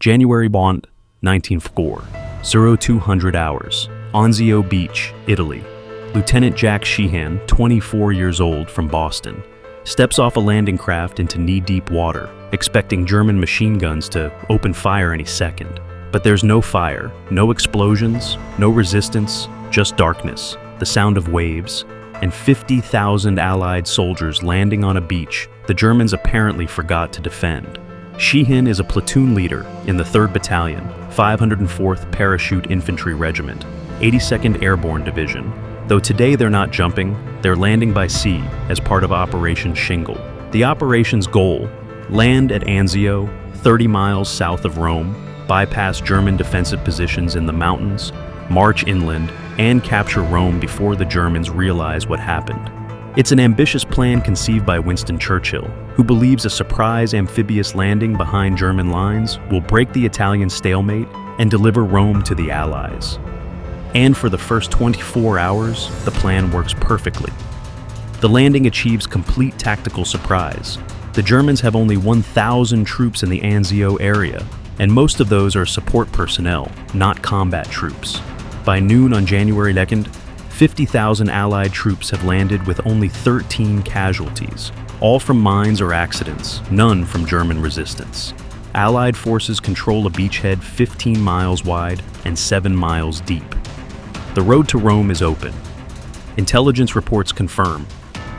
January Bond, 1904, 0200 hours, Anzio Beach, Italy. Lieutenant Jack Sheehan, 24 years old, from Boston, steps off a landing craft into knee-deep water, expecting German machine guns to open fire any second. But there's no fire, no explosions, no resistance, just darkness, the sound of waves, and 50,000 Allied soldiers landing on a beach the Germans apparently forgot to defend. Sheehan is a platoon leader in the 3rd Battalion, 504th Parachute Infantry Regiment, 82nd Airborne Division. Though today they're not jumping, they're landing by sea as part of Operation Shingle. The operation's goal: land at Anzio, 30 miles south of Rome, bypass German defensive positions in the mountains, march inland, and capture Rome before the Germans realize what happened. It's an ambitious plan conceived by Winston Churchill, who believes a surprise amphibious landing behind German lines will break the Italian stalemate and deliver Rome to the Allies. And for the first 24 hours, the plan works perfectly. The landing achieves complete tactical surprise. The Germans have only 1,000 troops in the Anzio area, and most of those are support personnel, not combat troops. By noon on January 2nd, 50,000 Allied troops have landed with only 13 casualties, all from mines or accidents, none from German resistance. Allied forces control a beachhead 15 miles wide and 7 miles deep. The road to Rome is open. Intelligence reports confirm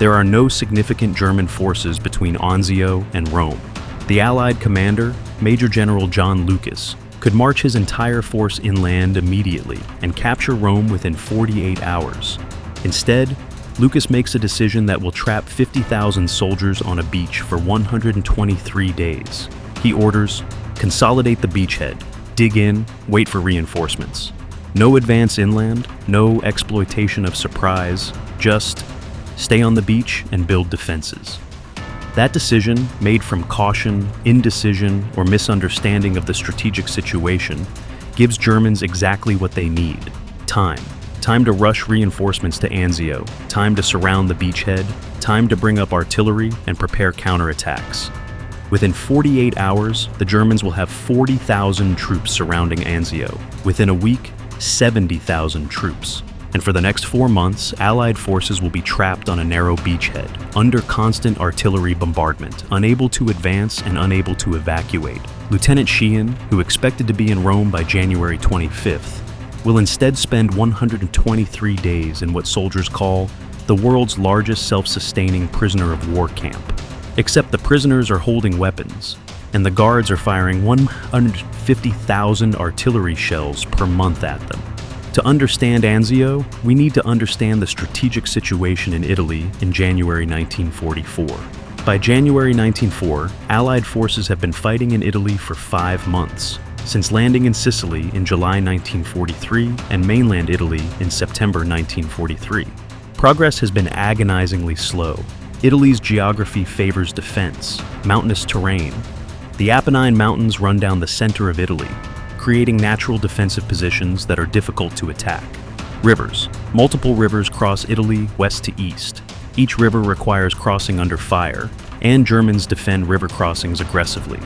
there are no significant German forces between Anzio and Rome. The Allied commander, Major General John Lucas, could march his entire force inland immediately and capture Rome within 48 hours. Instead, Lucas makes a decision that will trap 50,000 soldiers on a beach for 123 days. He orders, consolidate the beachhead, dig in, wait for reinforcements. No advance inland, no exploitation of surprise, just stay on the beach and build defenses. That decision, made from caution, indecision, or misunderstanding of the strategic situation, gives Germans exactly what they need: time. Time to rush reinforcements to Anzio, time to surround the beachhead, time to bring up artillery and prepare counterattacks. Within 48 hours, the Germans will have 40,000 troops surrounding Anzio. Within a week, 70,000 troops. And for the next 4 months, Allied forces will be trapped on a narrow beachhead, under constant artillery bombardment, unable to advance and unable to evacuate. Lieutenant Sheehan, who expected to be in Rome by January 25th, will instead spend 123 days in what soldiers call the world's largest self-sustaining prisoner of war camp. Except the prisoners are holding weapons, and the guards are firing 150,000 artillery shells per month at them. To understand Anzio, we need to understand the strategic situation in Italy in January 1944. By January 1904, Allied forces have been fighting in Italy for 5 months, since landing in Sicily in July 1943 and mainland Italy in September 1943. Progress has been agonizingly slow. Italy's geography favors defense, mountainous terrain. The Apennine Mountains run down the center of Italy, creating natural defensive positions that are difficult to attack. Rivers. Multiple rivers cross Italy west to east. Each river requires crossing under fire, and Germans defend river crossings aggressively.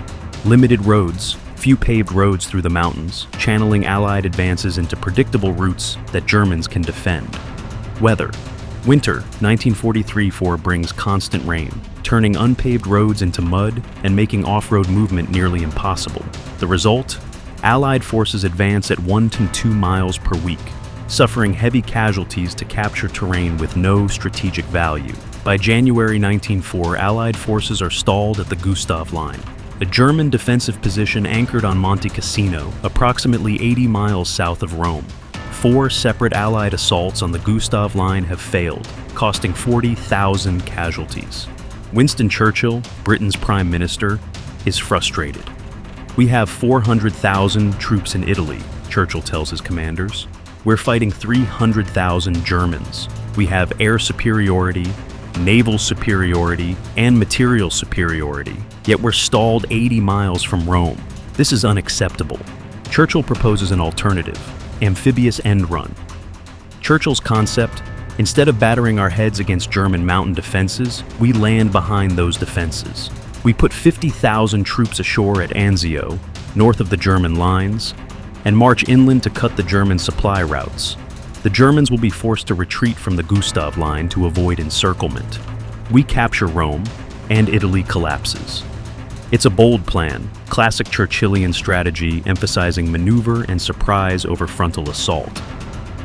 Limited roads. Few paved roads through the mountains, channeling Allied advances into predictable routes that Germans can defend. Weather. Winter 1943-4 brings constant rain, turning unpaved roads into mud and making off-road movement nearly impossible. The result? Allied forces advance at 1 to 2 miles per week, suffering heavy casualties to capture terrain with no strategic value. By January 1904, Allied forces are stalled at the Gustav Line, a German defensive position anchored on Monte Cassino, approximately 80 miles south of Rome. 4 separate Allied assaults on the Gustav Line have failed, costing 40,000 casualties. Winston Churchill, Britain's Prime Minister, is frustrated. "We have 400,000 troops in Italy," Churchill tells his commanders. "We're fighting 300,000 Germans. We have air superiority, naval superiority, and material superiority, yet we're stalled 80 miles from Rome. This is unacceptable." Churchill proposes an alternative: amphibious end run. Churchill's concept: instead of battering our heads against German mountain defenses, we land behind those defenses. We put 50,000 troops ashore at Anzio, north of the German lines, and march inland to cut the German supply routes. The Germans will be forced to retreat from the Gustav Line to avoid encirclement. We capture Rome, and Italy collapses. It's a bold plan, classic Churchillian strategy emphasizing maneuver and surprise over frontal assault.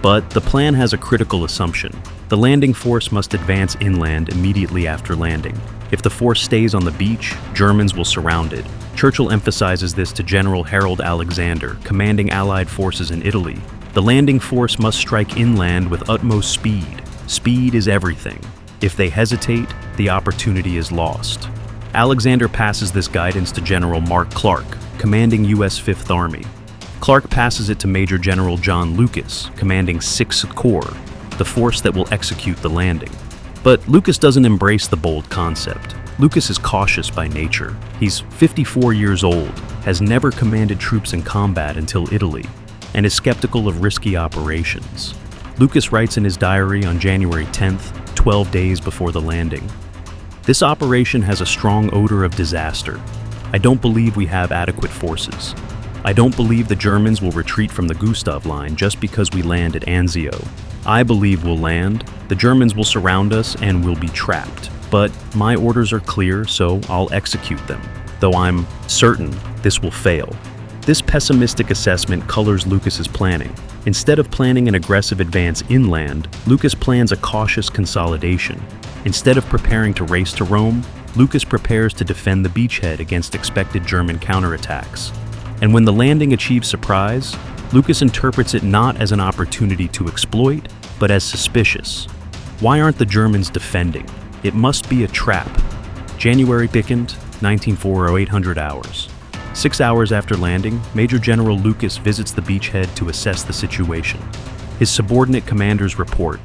But the plan has a critical assumption. The landing force must advance inland immediately after landing. If the force stays on the beach, Germans will surround it. Churchill emphasizes this to General Harold Alexander, commanding Allied forces in Italy. The landing force must strike inland with utmost speed. Speed is everything. If they hesitate, the opportunity is lost. Alexander passes this guidance to General Mark Clark, commanding U.S. Fifth Army. Clark passes it to Major General John Lucas, commanding 6th Corps, the force that will execute the landing. But Lucas doesn't embrace the bold concept. Lucas is cautious by nature. He's 54 years old, has never commanded troops in combat until Italy, and is skeptical of risky operations. Lucas writes in his diary on January 10th, 12 days before the landing, "This operation has a strong odor of disaster. I don't believe we have adequate forces. I don't believe the Germans will retreat from the Gustav Line just because we land at Anzio. I believe we'll land, the Germans will surround us, and we'll be trapped. But my orders are clear, so I'll execute them, though I'm certain this will fail." This pessimistic assessment colors Lucas's planning. Instead of planning an aggressive advance inland, Lucas plans a cautious consolidation. Instead of preparing to race to Rome, Lucas prepares to defend the beachhead against expected German counterattacks. And when the landing achieves surprise, Lucas interprets it not as an opportunity to exploit, but as suspicious. Why aren't the Germans defending? It must be a trap. January 2nd, 1940, 800 hours. 6 hours after landing, Major General Lucas visits the beachhead to assess the situation. His subordinate commanders report,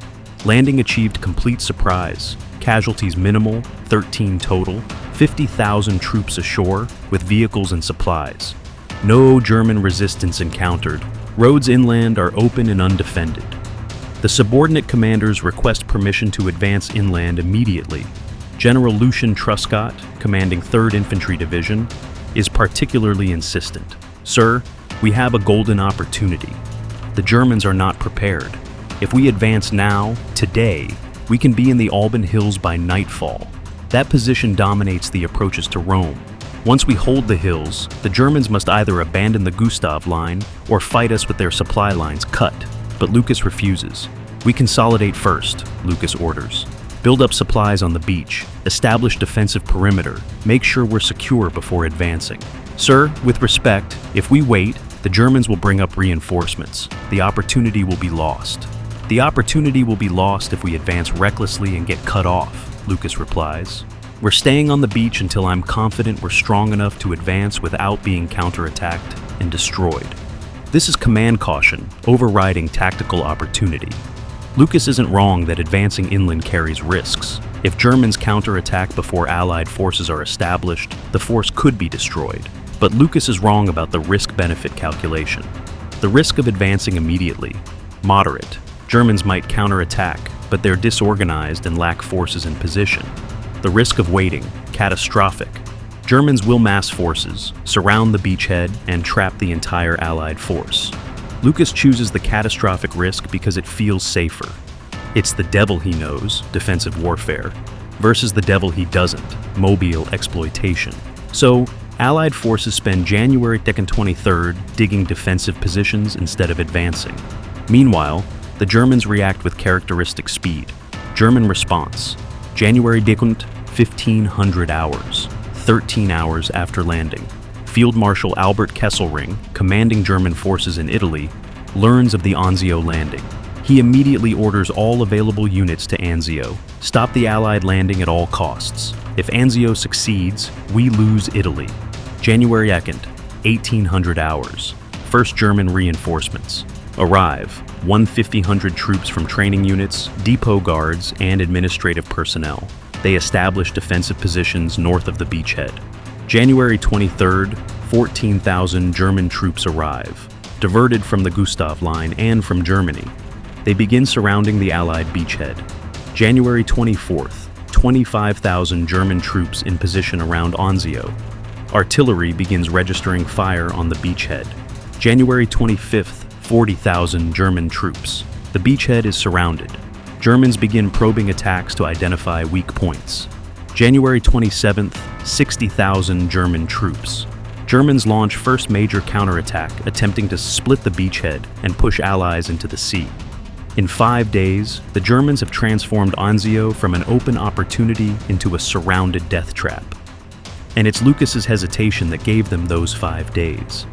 landing achieved complete surprise, casualties minimal, 13 total, 50,000 troops ashore with vehicles and supplies. No German resistance encountered. Roads inland are open and undefended. The subordinate commanders request permission to advance inland immediately. General Lucian Truscott, commanding 3rd Infantry Division, is particularly insistent. "Sir, we have a golden opportunity. The Germans are not prepared. If we advance now, today, we can be in the Alban Hills by nightfall. That position dominates the approaches to Rome. Once we hold the hills, the Germans must either abandon the Gustav Line or fight us with their supply lines cut." But Lucas refuses. "We consolidate first," Lucas orders. "Build up supplies on the beach, establish defensive perimeter, make sure we're secure before advancing. Sir, with respect, if we wait, the Germans will bring up reinforcements. The opportunity will be lost." "The opportunity will be lost if we advance recklessly and get cut off," Lucas replies. "We're staying on the beach until I'm confident we're strong enough to advance without being counterattacked and destroyed." This is command caution, overriding tactical opportunity. Lucas isn't wrong that advancing inland carries risks. If Germans counterattack before Allied forces are established, the force could be destroyed. But Lucas is wrong about the risk-benefit calculation. The risk of advancing immediately, moderate. Germans might counterattack, but they're disorganized and lack forces in position. The risk of waiting, catastrophic. Germans will mass forces, surround the beachhead, and trap the entire Allied force. Lucas chooses the catastrophic risk because it feels safer. It's the devil he knows, defensive warfare, versus the devil he doesn't, mobile exploitation. So, Allied forces spend January 2nd, 23rd digging defensive positions instead of advancing. Meanwhile, the Germans react with characteristic speed. German response, January 2nd, 1500 hours, 13 hours after landing. Field Marshal Albert Kesselring, commanding German forces in Italy, learns of the Anzio landing. He immediately orders all available units to Anzio. Stop the Allied landing at all costs. If Anzio succeeds, we lose Italy. January 2nd, 1800 hours. First German reinforcements. Arrive, 1,500 troops from training units, depot guards, and administrative personnel. They establish defensive positions north of the beachhead. January 23rd, 14,000 German troops arrive, diverted from the Gustav Line and from Germany. They begin surrounding the Allied beachhead. January 24th, 25,000 German troops in position around Anzio. artillery begins registering fire on the beachhead. January 25th, 40,000 German troops. The beachhead is surrounded. Germans begin probing attacks to identify weak points. January 27th, 60,000 German troops. Germans launch first major counterattack, attempting to split the beachhead and push Allies into the sea. In 5 days, the Germans have transformed Anzio from an open opportunity into a surrounded death trap. And it's Lucas's hesitation that gave them those 5 days.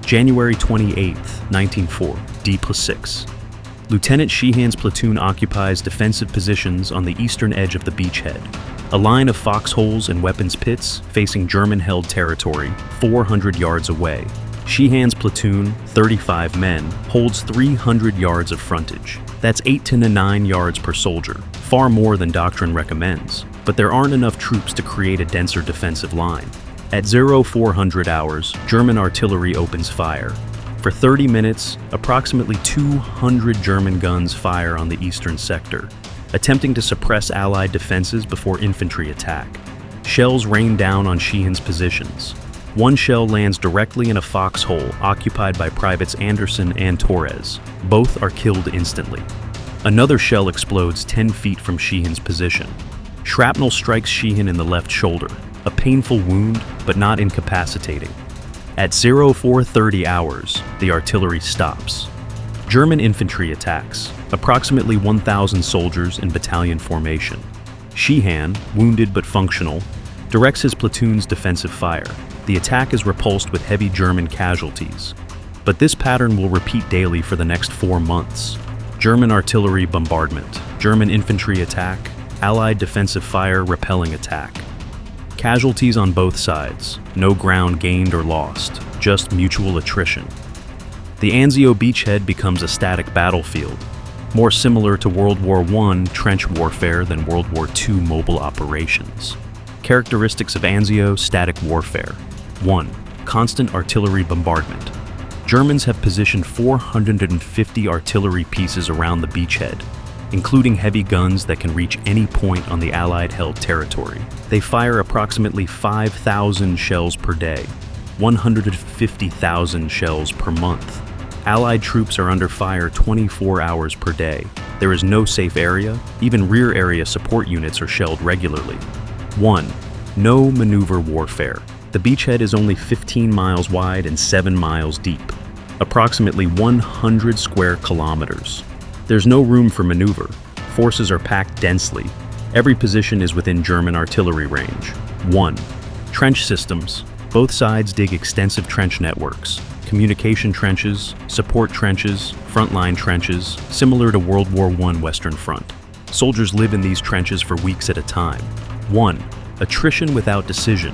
January 28th, 1904, D+6. Lieutenant Sheehan's platoon occupies defensive positions on the eastern edge of the beachhead, a line of foxholes and weapons pits facing German-held territory 400 yards away. Sheehan's platoon, 35 men, holds 300 yards of frontage. That's 8 to 9 yards per soldier, far more than doctrine recommends, but there aren't enough troops to create a denser defensive line. At 0400 hours, German artillery opens fire. For 30 minutes, approximately 200 German guns fire on the eastern sector, attempting to suppress Allied defenses before infantry attack. Shells rain down on Sheehan's positions. One shell lands directly in a foxhole occupied by Privates Anderson and Torres. Both are killed instantly. Another shell explodes 10 feet from Sheehan's position. Shrapnel strikes Sheehan in the left shoulder, a painful wound, but not incapacitating. At 0430 hours, the artillery stops. German infantry attacks, approximately 1,000 soldiers in battalion formation. Sheehan, wounded but functional, directs his platoon's defensive fire. The attack is repulsed with heavy German casualties. But this pattern will repeat daily for the next 4 months. German artillery bombardment, German infantry attack, Allied defensive fire repelling attack. Casualties on both sides, no ground gained or lost, just mutual attrition. The Anzio beachhead becomes a static battlefield, more similar to World War I trench warfare than World War II mobile operations. Characteristics of Anzio static warfare. 1. Constant artillery bombardment. Germans have positioned 450 artillery pieces around the beachhead, including heavy guns that can reach any point on the Allied-held territory. They fire approximately 5,000 shells per day, 150,000 shells per month. Allied troops are under fire 24 hours per day. There is no safe area. Even rear area support units are shelled regularly. 1. No maneuver warfare. The beachhead is only 15 miles wide and 7 miles deep, approximately 100 square kilometers. There's no room for maneuver. Forces are packed densely. Every position is within German artillery range. 1. Trench systems. Both sides dig extensive trench networks. Communication trenches, support trenches, frontline trenches, similar to World War I Western Front. Soldiers live in these trenches for weeks at a time. 1. Attrition without decision.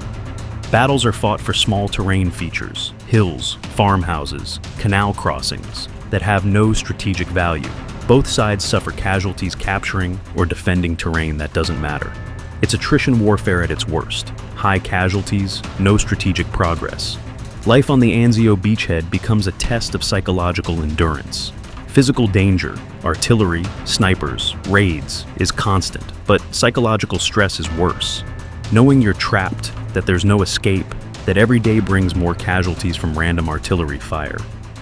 Battles are fought for small terrain features, hills, farmhouses, canal crossings, that have no strategic value. Both sides suffer casualties capturing or defending terrain that doesn't matter. It's attrition warfare at its worst. High casualties, no strategic progress. Life on the Anzio beachhead becomes a test of psychological endurance. Physical danger, artillery, snipers, raids, is constant, but psychological stress is worse. Knowing you're trapped, that there's no escape, that every day brings more casualties from random artillery fire.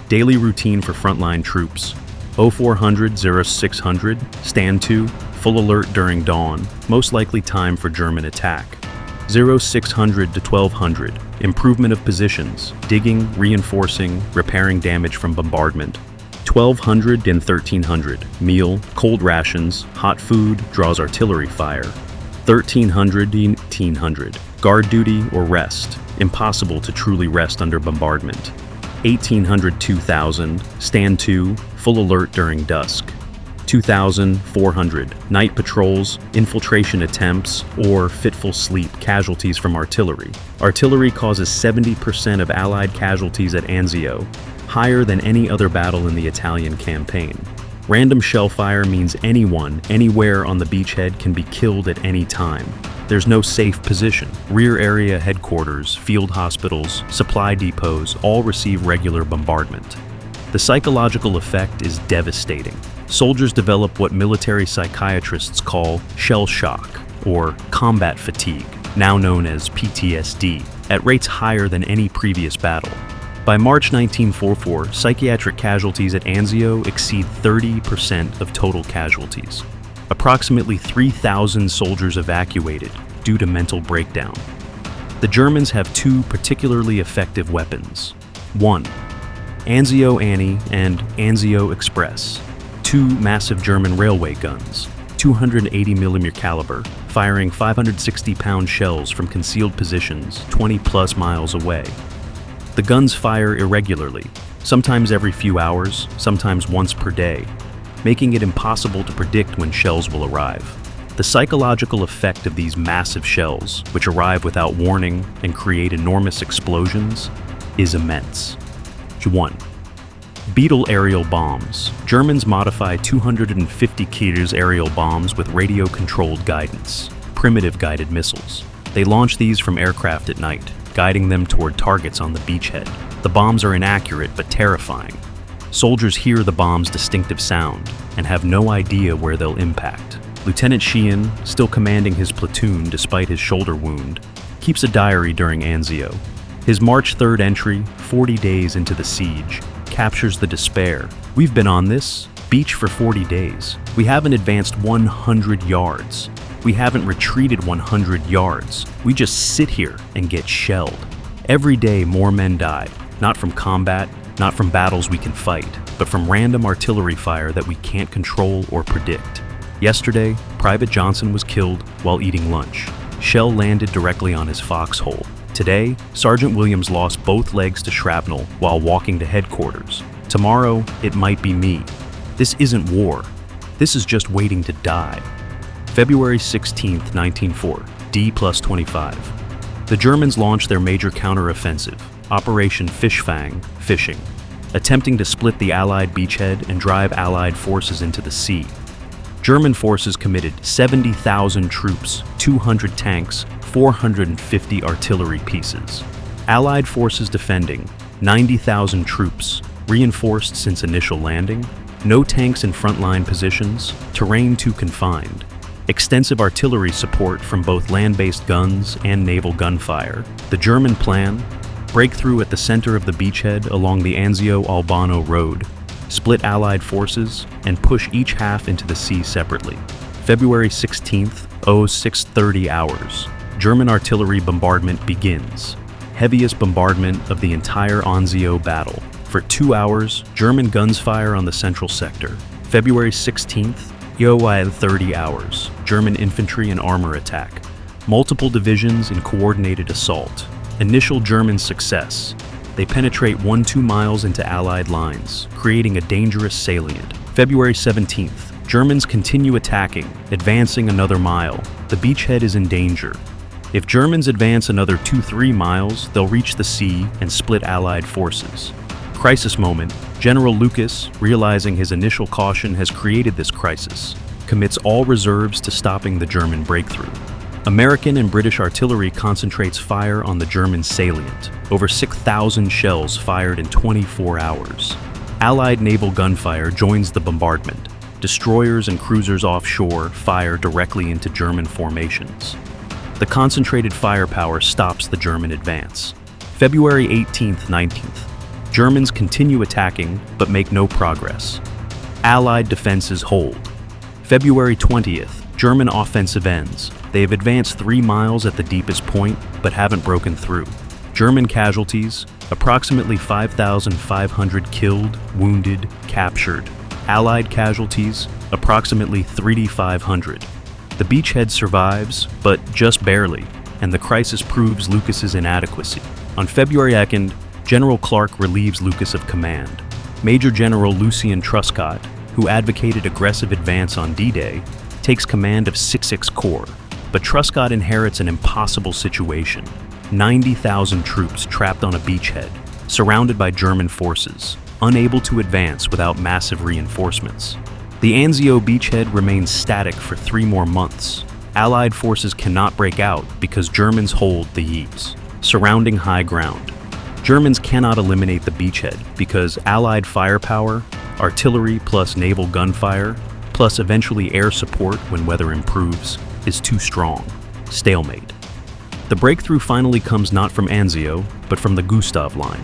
Daily routine for frontline troops. 0400, 0600, stand to, full alert during dawn, most likely time for German attack. 0600 to 1200, improvement of positions, digging, reinforcing, repairing damage from bombardment. 1200 and 1300, meal, cold rations, hot food, draws artillery fire. 1300 to 1800, guard duty or rest, impossible to truly rest under bombardment. 1800-2000, stand to, full alert during dusk. 2400, night patrols, infiltration attempts, or fitful sleep, casualties from artillery. Artillery causes 70% of Allied casualties at Anzio, higher than any other battle in the Italian campaign. Random shell fire means anyone, anywhere on the beachhead can be killed at any time. There's no safe position. Rear area headquarters, field hospitals, supply depots all receive regular bombardment. The psychological effect is devastating. Soldiers develop what military psychiatrists call shell shock, or combat fatigue. now known as PTSD, at rates higher than any previous battle. By March 1944, psychiatric casualties at Anzio exceed 30% of total casualties. Approximately 3,000 soldiers evacuated due to mental breakdown. The Germans have two particularly effective weapons. 1. Anzio Annie and Anzio Express, two massive German railway guns, 280mm caliber, firing 560-pound shells from concealed positions 20-plus miles away. The guns fire irregularly, sometimes every few hours, sometimes once per day, making it impossible to predict when shells will arrive. The psychological effect of these massive shells, which arrive without warning and create enormous explosions, is immense. 1. Beetle aerial bombs. Germans modify 250 kilos aerial bombs with radio-controlled guidance, primitive guided missiles. They launch these from aircraft at night, guiding them toward targets on the beachhead. The bombs are inaccurate but terrifying. Soldiers hear the bomb's distinctive sound and have no idea where they'll impact. Lieutenant Sheehan, still commanding his platoon despite his shoulder wound, keeps a diary during Anzio. His March 3rd entry, 40 days into the siege, captures the despair. "We've been on this beach for 40 days. We haven't advanced 100 yards. We haven't retreated 100 yards. We just sit here and get shelled. Every day more men die, not from combat, not from battles we can fight, but from random artillery fire that we can't control or predict. Yesterday, Private Johnson was killed while eating lunch. Shell landed directly on his foxhole. Today, Sergeant Williams lost both legs to shrapnel while walking to headquarters. Tomorrow, it might be me. This isn't war. This is just waiting to die." February 16, 1904, D+25. The Germans launched their major counteroffensive, Operation Fishfang, fishing, attempting to split the Allied beachhead and drive Allied forces into the sea. German forces committed 70,000 troops, 200 tanks, 450 artillery pieces. Allied forces defending, 90,000 troops, reinforced since initial landing, no tanks in frontline positions, terrain too confined. Extensive artillery support from both land-based guns and naval gunfire. The German plan: breakthrough at the center of the beachhead along the Anzio-Albano road, split Allied forces, and push each half into the sea separately. February 16th, 0630 hours. German artillery bombardment begins. Heaviest bombardment of the entire Anzio battle. For 2 hours, German guns fire on the central sector. February 16th, WWII 30 hours. German infantry and armor attack. Multiple divisions in coordinated assault. Initial German success. They penetrate 1-2 miles into Allied lines, creating a dangerous salient. February 17th, Germans continue attacking, advancing another mile. The beachhead is in danger. If Germans advance another 2-3 miles, they'll reach the sea and split Allied forces. Crisis moment. General Lucas, realizing his initial caution has created this crisis, commits all reserves to stopping the German breakthrough. American and British artillery concentrates fire on the German salient. Over 6,000 shells fired in 24 hours. Allied naval gunfire joins the bombardment. Destroyers and cruisers offshore fire directly into German formations. The concentrated firepower stops the German advance. February 18th, 19th. Germans continue attacking, but make no progress. Allied defenses hold. February 20th, German offensive ends. They have advanced 3 miles at the deepest point, but haven't broken through. German casualties, approximately 5,500 killed, wounded, captured. Allied casualties, approximately 3,500. The beachhead survives, but just barely, and the crisis proves Lucas's inadequacy. On February 2nd, General Clark relieves Lucas of command. Major General Lucien Truscott, who advocated aggressive advance on D-Day, takes command of 6th Corps. But Truscott inherits an impossible situation. 90,000 troops trapped on a beachhead, surrounded by German forces, unable to advance without massive reinforcements. The Anzio beachhead remains static for 3 more months. Allied forces cannot break out because Germans hold the Ypres, surrounding high ground. Germans cannot eliminate the beachhead because Allied firepower, artillery plus naval gunfire, plus eventually air support when weather improves, is too strong. Stalemate. The breakthrough finally comes not from Anzio, but from the Gustav Line.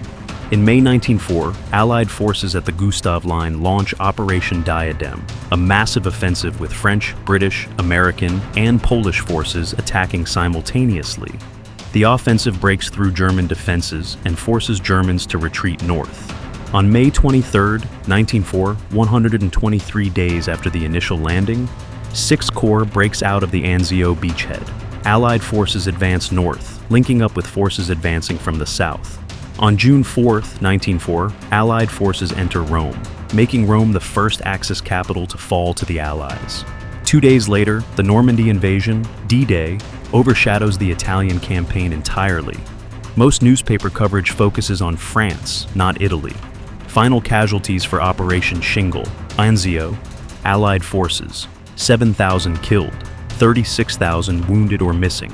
In May 1904, Allied forces at the Gustav Line launch Operation Diadem, a massive offensive with French, British, American, and Polish forces attacking simultaneously. The offensive breaks through German defenses and forces Germans to retreat north. On May 23, 1904, 123 days after the initial landing, 6th Corps breaks out of the Anzio beachhead. Allied forces advance north, linking up with forces advancing from the south. On June 4, 1904, Allied forces enter Rome, making Rome the first Axis capital to fall to the Allies. 2 days later, the Normandy invasion, D-Day, overshadows the Italian campaign entirely. Most newspaper coverage focuses on France, not Italy. Final casualties for Operation Shingle, Anzio, Allied forces, 7,000 killed, 36,000 wounded or missing.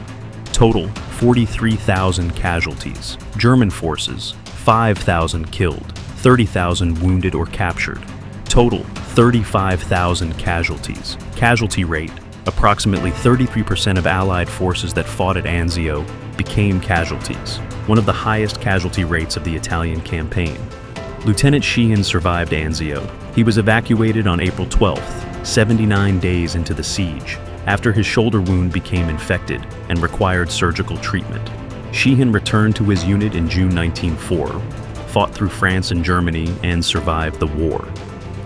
Total, 43,000 casualties. German forces, 5,000 killed, 30,000 wounded or captured. Total, 35,000 casualties. Casualty rate, approximately 33% of Allied forces that fought at Anzio became casualties, one of the highest casualty rates of the Italian campaign. Lieutenant Sheehan survived Anzio. He was evacuated on April 12th, 79 days into the siege, after his shoulder wound became infected and required surgical treatment. Sheehan returned to his unit in June 1904, fought through France and Germany, and survived the war.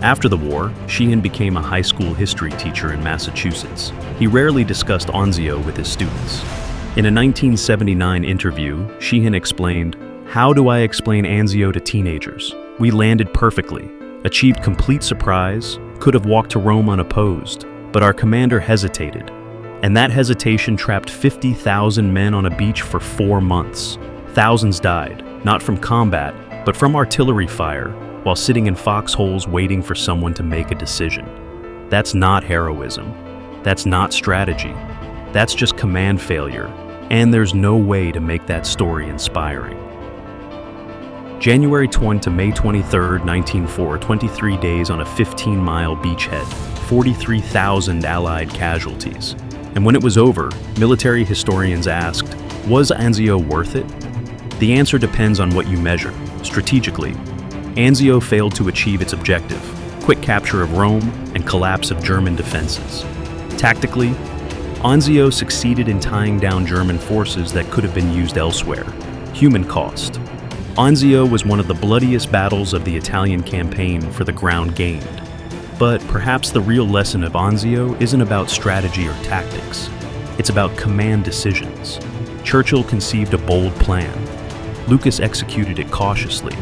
After the war, Sheehan became a high school history teacher in Massachusetts. He rarely discussed Anzio with his students. In a 1979 interview, Sheehan explained, "How do I explain Anzio to teenagers? We landed perfectly, achieved complete surprise, could have walked to Rome unopposed, but our commander hesitated, and that hesitation trapped 50,000 men on a beach for 4 months. Thousands died, not from combat, but from artillery fire, while sitting in foxholes waiting for someone to make a decision. That's not heroism. That's not strategy. That's just command failure, and there's no way to make that story inspiring." January 20 to May 23, 1904, 23 days on a 15-mile beachhead, 43,000 Allied casualties. And when it was over, military historians asked, was Anzio worth it? The answer depends on what you measure. Strategically, Anzio failed to achieve its objective, quick capture of Rome and collapse of German defenses. Tactically, Anzio succeeded in tying down German forces that could have been used elsewhere. Human cost. Anzio was one of the bloodiest battles of the Italian campaign for the ground gained. But perhaps the real lesson of Anzio isn't about strategy or tactics. It's about command decisions. Churchill conceived a bold plan. Lucas executed it cautiously.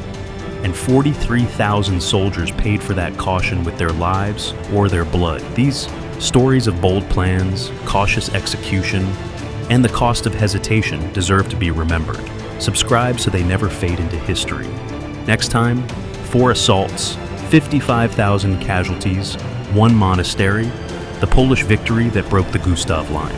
And 43,000 soldiers paid for that caution with their lives or their blood. These stories of bold plans, cautious execution, and the cost of hesitation deserve to be remembered. Subscribe so they never fade into history. Next time, 4 assaults, 55,000 casualties, 1 monastery, the Polish victory that broke the Gustav Line.